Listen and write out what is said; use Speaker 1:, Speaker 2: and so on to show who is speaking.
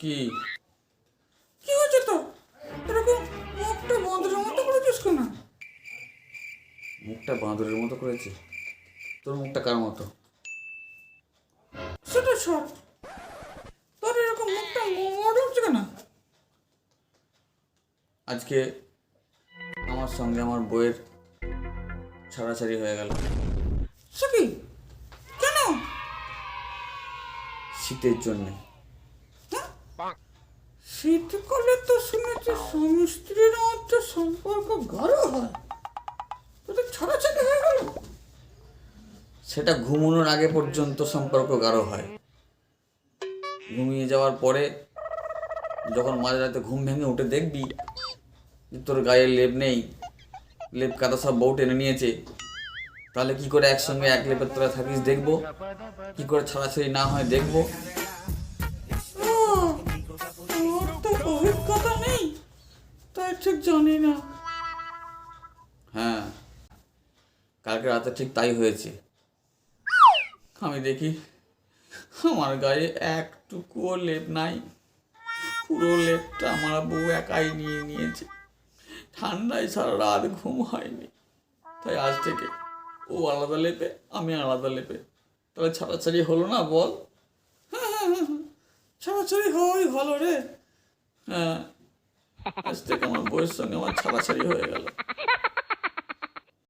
Speaker 1: কি
Speaker 2: কি হয়েছে তো? এরকম মুখটা বন্ধুর মতো করেছিস কেন?
Speaker 1: মুখটা বাঁদরের মতো করেছে? তোর মুখটা কার মতো?
Speaker 2: সেটা সব, তোর এরকম মুখটা মোড় লাগছে কেন?
Speaker 1: আজকে আমার সঙ্গে আমার বইয়ের ছাড়াছাড়ি হয়ে গেল।
Speaker 2: সে কি? কেন?
Speaker 1: শীতের জন্যে।
Speaker 2: শীতকালে তো শুনেছি স্বামী স্ত্রীর মধ্যে সম্পর্ক গাঢ় হয়, তোদের ছাড়াছাড়ি হয়ে গেল?
Speaker 1: সেটা ঘুমানোর আগে পর্যন্ত সম্পর্ক গাঢ় হয়। ঘুমিয়ে যাওয়ার পরে যখন মাঝরাতে ঘুম ভেঙে উঠে দেখবি যে তোর গায়ে লেপ নেই, লেপ কাটা সব বউ টেনে নিয়েছে, তাহলে কি করে একসঙ্গে এক লেপের তলায় থাকিস দেখবো, কি করে ছাড়াছাড়ি না হয় দেখবো।
Speaker 2: আমার তো অভিজ্ঞতা নেই, তাই ঠিক জানি না।
Speaker 1: হ্যাঁ, কালকে রাতে ঠিক তাই হয়েছে। আমি দেখি আমার গায়ে একটুকুও লেপ নাই, পুরো লেপটা আমার বউ একাই নিয়ে নিয়েছে। ঠান্ডায় সারা রাত ঘুম হয়নি, তাই আজ থেকে ও আলাদা লেপে আমি আলাদা লেপে। তাহলে ছাড়াছাড়ি হলো না বল?
Speaker 2: ছাড়াছাড়ি হওয়াই ভালো রে।
Speaker 1: হ্যাঁ, আজ থেকে আমার বউয়ের সঙ্গে আমার ছাড়াছাড়ি হয়ে গেল।